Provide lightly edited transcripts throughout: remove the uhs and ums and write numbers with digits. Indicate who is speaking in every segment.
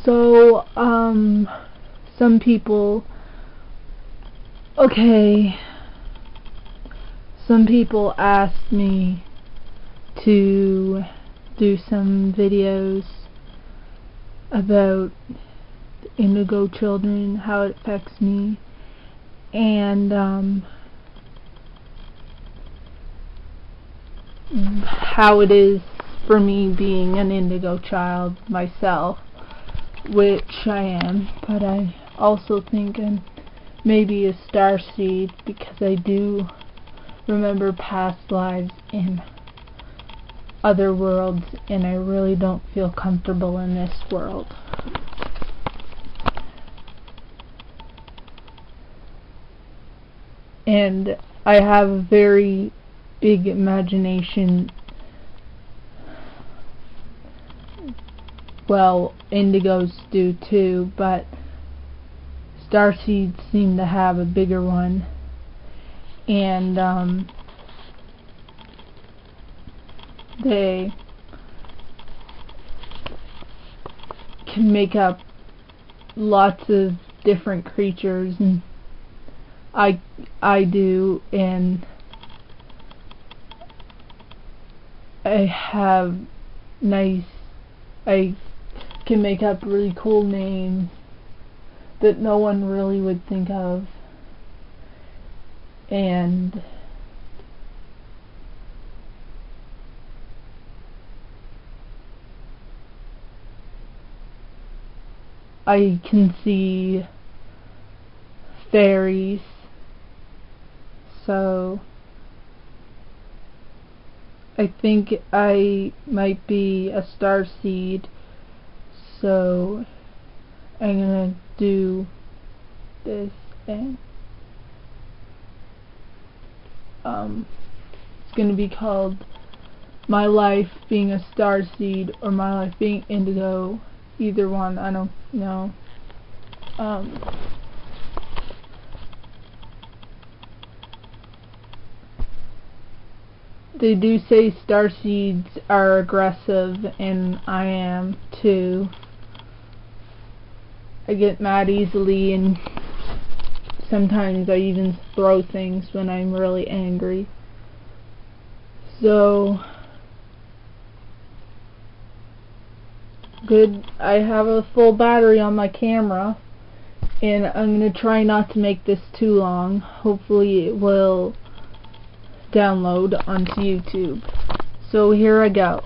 Speaker 1: So, some people, some people asked me to do some videos about the Indigo children, how it affects me, and how it is for me being an Indigo child myself, which I am, but I also think I'm maybe a starseed because I do remember past lives in other worlds, and I really don't feel comfortable in this world. And I have a very big imagination. Well, Indigos do too, but starseeds seem to have a bigger one. And they can make up lots of different creatures, and I do, and I can make up really cool names that no one really would think of, and I can see fairies, so I think I might be a starseed. So I'm gonna do this, and it's gonna be called My Life Being a Starseed or My Life Being Indigo. Either one, I don't know. They do say starseeds are aggressive, and I am too. I get mad easily, and sometimes I even throw things when I'm really angry. So, good, I have a full battery on my camera, and I'm going to try not to make this too long. Hopefully it will download onto YouTube. So here I go.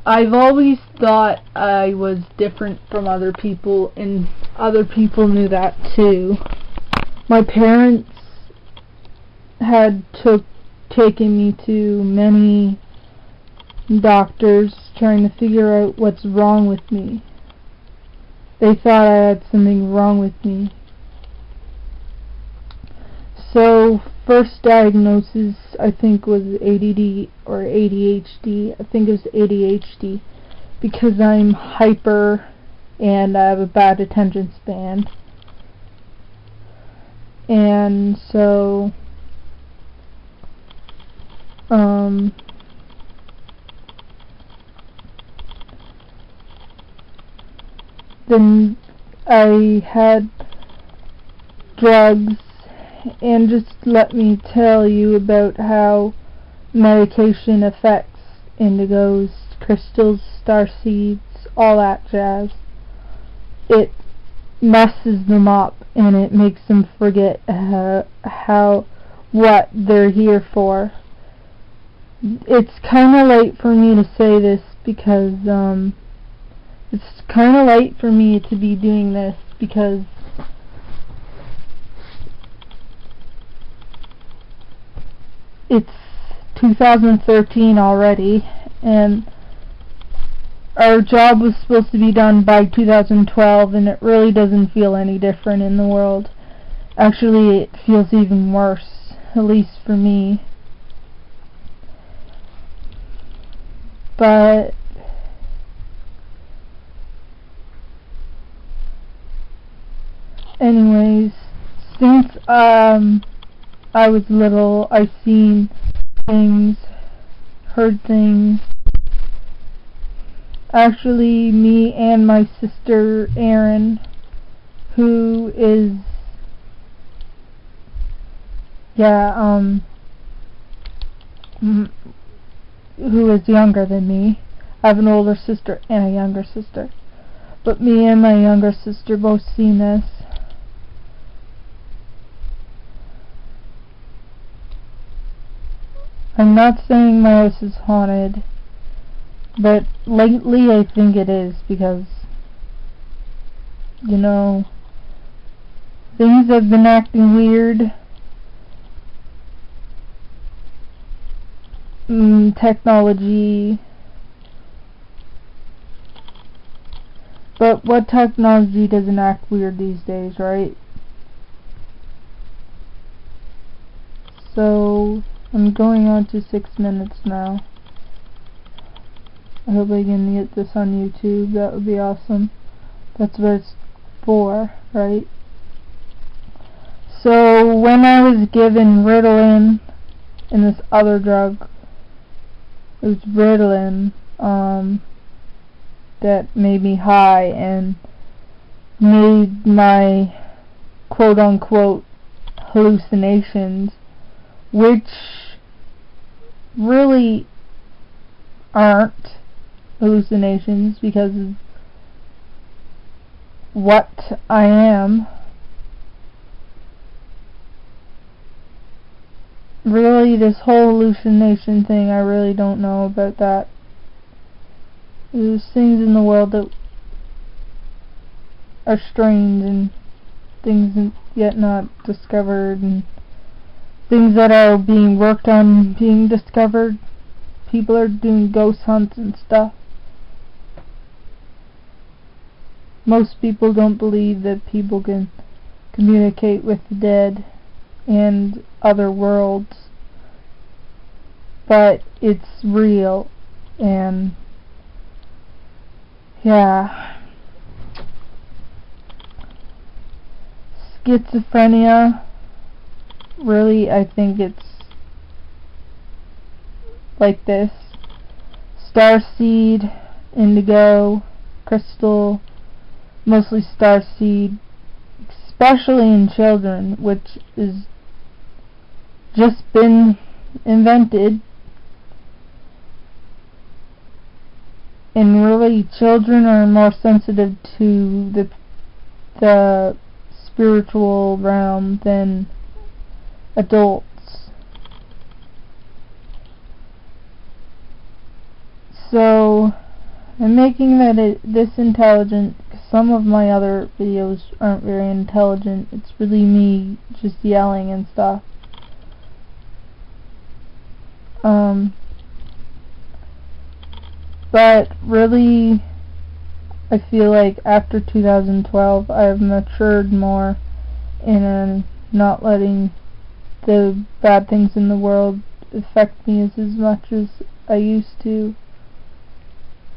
Speaker 1: I've always thought I was different from other people, and other people knew that too. My parents had taken me to many doctors trying to figure out what's wrong with me. They thought I had something wrong with me. So, first diagnosis I think was ADD or ADHD. I think it was ADHD because I'm hyper and I have a bad attention span. And so then I had drugs. And just let me tell you about how medication affects indigos, crystals, starseeds, all that jazz. It messes them up, and it makes them forget what they're here for. It's kind of late for me to say this because it's kind of late for me to be doing this because it's 2013 already, and our job was supposed to be done by 2012, and it really doesn't feel any different in the world. Actually, it feels even worse, at least for me. But anyways, since I was little, I've seen things, heard things. Actually, me and my sister Erin, who is who is younger than me. I have an older sister and a younger sister. But me and my younger sister both seen this. I'm not saying my house is haunted, but lately I think it is, because, you know, things have been acting weird. Technology. But what technology doesn't act weird these days, right? So, I'm going on to 6 minutes now. I hope I can get this on YouTube. That would be awesome. That's what it's for, right? So, when I was given Ritalin and this other drug, it was Ritalin, that made me high and made my quote-unquote hallucinations, which really aren't hallucinations because of what I am. Really, this whole hallucination thing, I really don't know about that. There's things in the world that are strange, and things yet not discovered, and things that are being worked on being discovered. People are doing ghost hunts and stuff. Most people don't believe that people can communicate with the dead and other worlds, but it's real. And yeah, schizophrenia, really, I think it's like this: starseed, indigo, crystal, mostly starseed, especially in children, which is just been invented. And really, children are more sensitive to the spiritual realm than adults. So I'm making this intelligent. Some of my other videos aren't very intelligent. It's really me just yelling and stuff. But really, I feel like after 2012 I've matured more and not letting the bad things in the world affect me as much as I used to.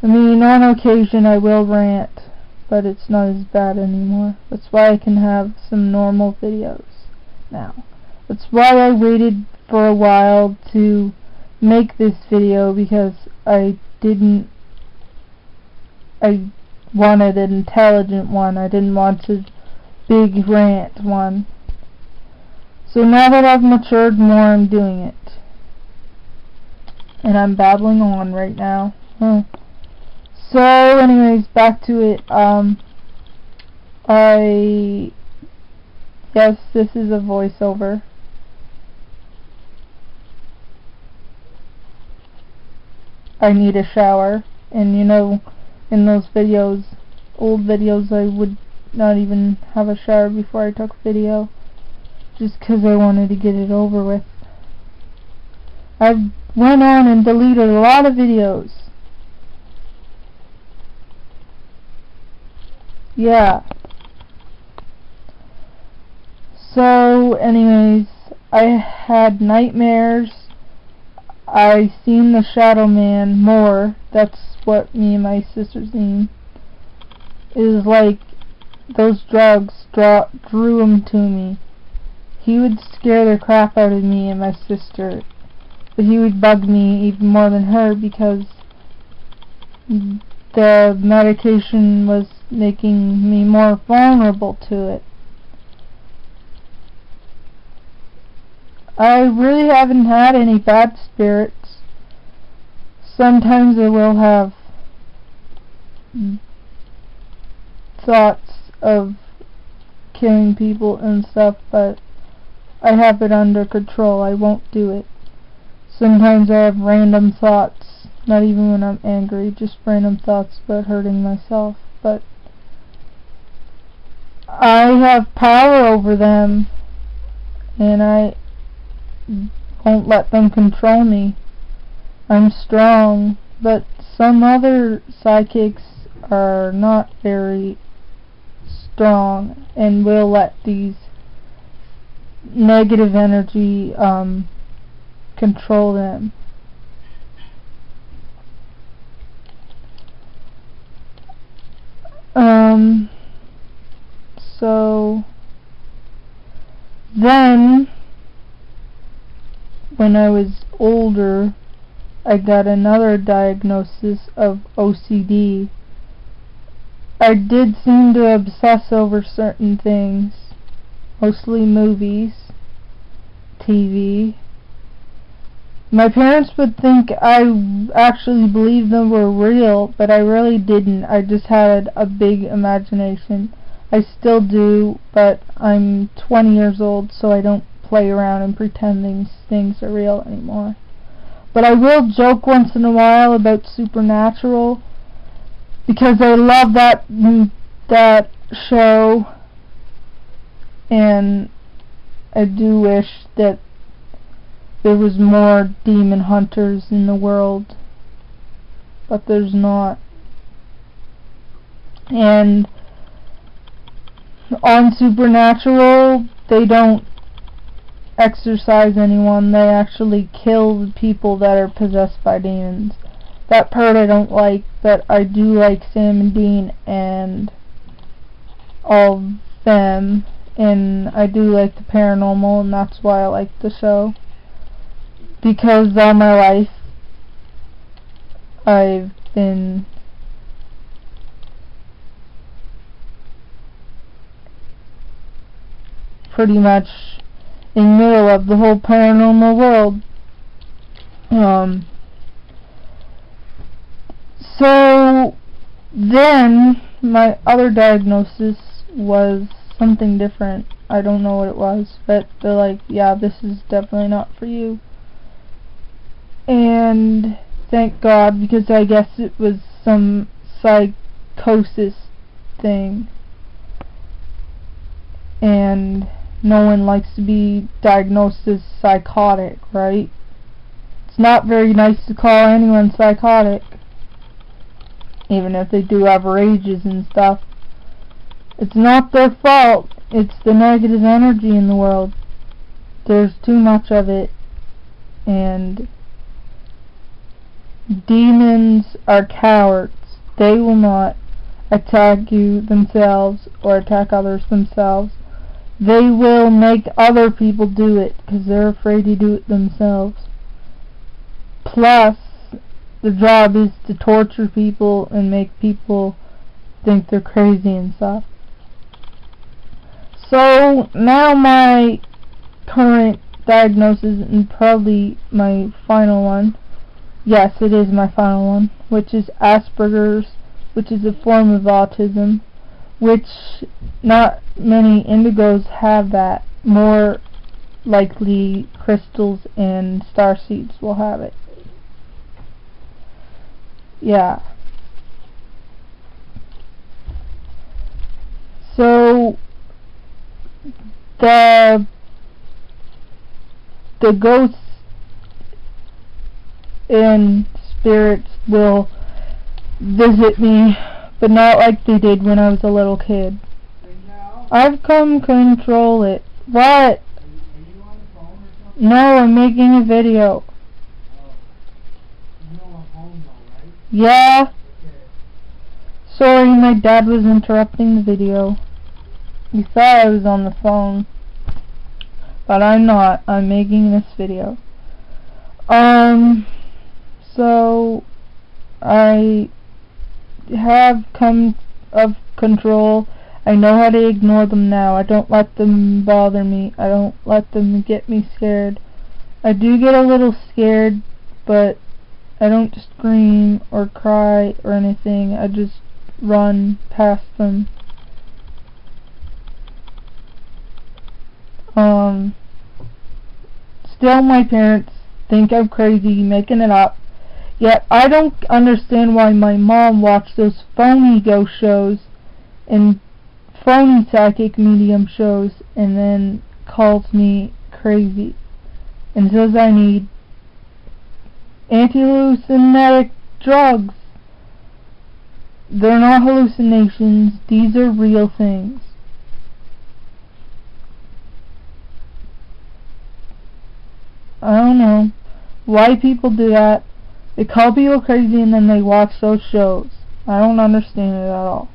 Speaker 1: I mean, on occasion I will rant, but it's not as bad anymore. That's why I can have some normal videos now. That's why I waited for a while to make this video, because I wanted an intelligent one. I didn't want a big rant one. So now that I've matured more, I'm doing it. And I'm babbling on right now. So anyways, back to it. Yes, this is a voiceover. I need a shower, and you know, in those videos, old videos, I would not even have a shower before I took video, just because I wanted to get it over with. I went on and deleted a lot of videos. Yeah. So anyways, I had nightmares. I seen the Shadow Man more. That's what me and my sister seen. It was like those drugs drew him to me. He would scare the crap out of me and my sister, but he would bug me even more than her because the medication was making me more vulnerable to it. I really haven't had any bad spirits. Sometimes I will have thoughts of killing people and stuff, but I have it under control. I won't do it. Sometimes I have random thoughts, not even when I'm angry, just random thoughts about hurting myself, but I have power over them, and I won't let them control me. I'm strong, but some other psychics are not very strong and will let these negative energy control them. So then when I was older, I got another diagnosis of OCD. I did seem to obsess over certain things, mostly movies, TV. My parents would think I actually believed them were real, but I really didn't. I just had a big imagination. I still do, but I'm 20 years old, so I don't play around and pretend these things are real anymore. But I will joke once in a while about supernatural, because I love that show, and I do wish that there was more demon hunters in the world, but there's not. And on Supernatural, they don't exorcise anyone, they actually kill the people that are possessed by demons. That part I don't like, but I do like Sam and Dean and all of them, and I do like the paranormal, and that's why I like the show. Because all my life I've been pretty much in the middle of the whole paranormal world. So then my other diagnosis was something different. I don't know what it was, but they're like, yeah, this is definitely not for you. And thank God, because I guess it was some psychosis thing. And no one likes to be diagnosed as psychotic, right? It's not very nice to call anyone psychotic, even if they do have rages and stuff. It's not their fault. It's the negative energy in the world. There's too much of it, and demons are cowards. They will not attack you themselves or attack others themselves. They will make other people do it because they're afraid to do it themselves. Plus, the job is to torture people and make people think they're crazy and stuff. So now my current diagnosis, and probably my final one, yes, it is my final one, which is Asperger's, which is a form of autism, which not many indigos have that. More likely crystals and starseeds will have it. Yeah. So the ghosts and spirits will visit me, but not like they did when I was a little kid. I've come control it. What? Are you on the phone or something? No, I'm making a video. Yeah. Sorry, my dad was interrupting the video. He thought I was on the phone. But I'm not. I'm making this video. So I have come of control. I know how to ignore them now. I don't let them bother me. I don't let them get me scared. I do get a little scared, but I don't scream or cry or anything. I just run past them. Still, my parents think I'm crazy, making it up. Yet I don't understand why my mom watched those phony ghost shows and phony psychic medium shows and then calls me crazy and says I need anti-hallucinogenic drugs. They're not hallucinations. These are real things. I don't know why people do that. They call people crazy and then they watch those shows. I don't understand it at all.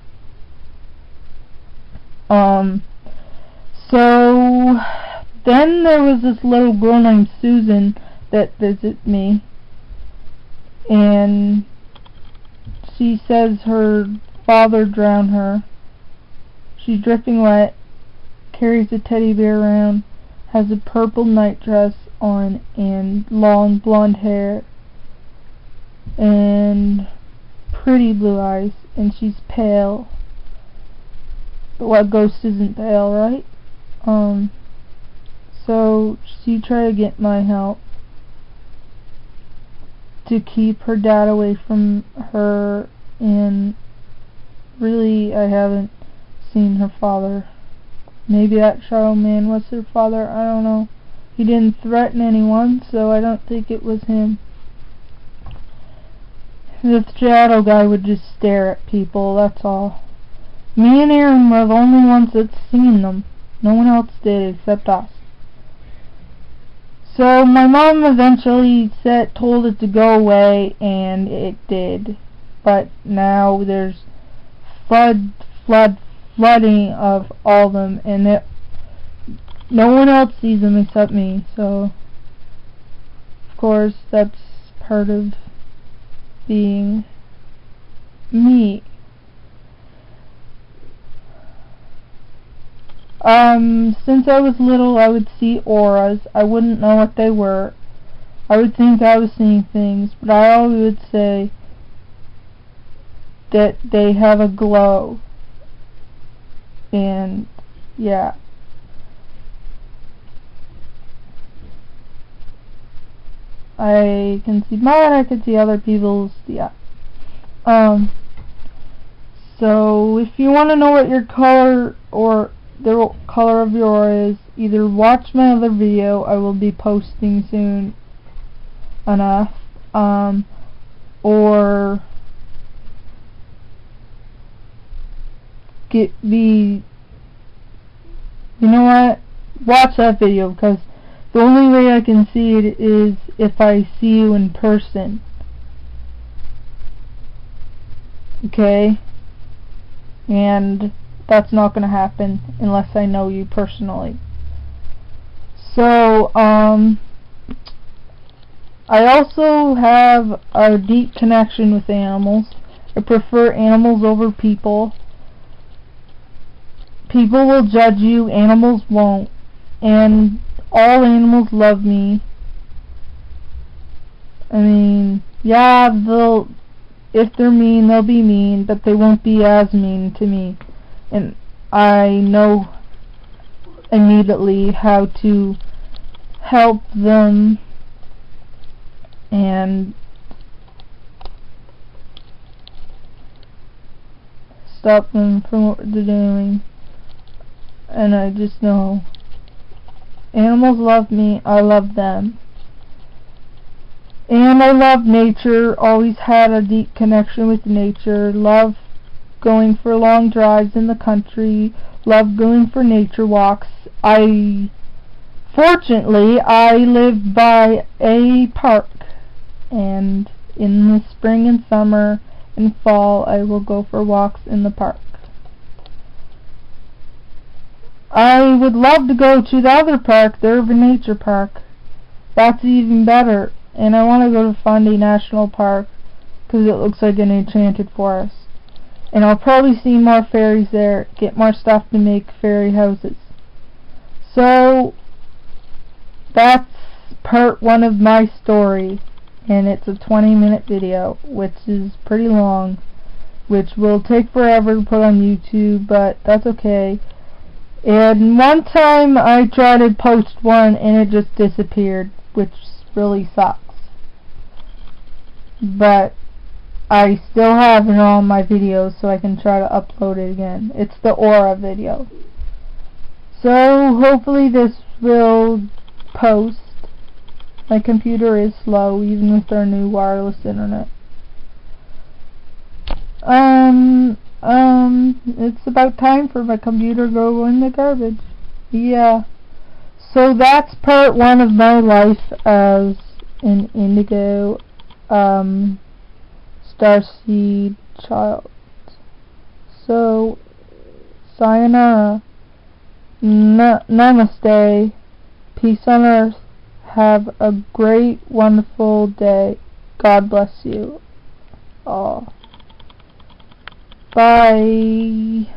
Speaker 1: So then there was this little girl named Susan that visited me, and she says her father drowned her. She's dripping wet, carries a teddy bear around, has a purple night dress on and long blonde hair and pretty blue eyes, and she's pale. But what ghost isn't pale, right? So she tried to get my help to keep her dad away from her, and really I haven't seen her father. Maybe that shadow man was her father, I don't know. He didn't threaten anyone, so I don't think it was him. The shadow guy would just stare at people, that's all. Me and Aaron were the only ones that seen them. No one else did except us. So my mom eventually told it to go away, and it did. But now there's flooding of all of them, and no one else sees them except me. So of course that's part of being me. Since I was little, I would see auras. I wouldn't know what they were. I would think I was seeing things, but I always would say that they have a glow. And yeah. I can see mine, I can see other people's, yeah. So if you want to know what your color or the color of your aura is, either watch my other video I will be posting soon enough, or you know what, watch that video, because the only way I can see it is if I see you in person. Okay? And that's not going to happen unless I know you personally. So, I also have a deep connection with animals. I prefer animals over people. People will judge you, animals won't. And all animals love me. I mean, yeah, if they're mean, they'll be mean, but they won't be as mean to me. And I know immediately how to help them and stop them from what they're doing. And I just know animals love me, I love them. And I love nature, always had a deep connection with nature, love going for long drives in the country, love going for nature walks. Fortunately, I live by a park, and In the spring and summer and fall, I will go for walks in the park. I would love to go to the other park, the Urban Nature Park. That's even better. And I want to go to Fundy National Park because it looks like an enchanted forest. And I'll probably see more fairies there, get more stuff to make fairy houses. So, that's part 1 of my story. And it's a 20-minute video, which is pretty long, which will take forever to put on YouTube, but that's okay. And one time I tried to post one and it just disappeared, which really sucks. But I still have it on my videos, so I can try to upload it again. It's the Aura video. So hopefully this will post. My computer is slow, even with our new wireless internet. It's about time for my computer to go in the garbage. Yeah. So that's part 1 of my life as an Indigo, Starseed child. So, sayonara. Namaste. Peace on earth. Have a great, wonderful day. God bless you all. Bye.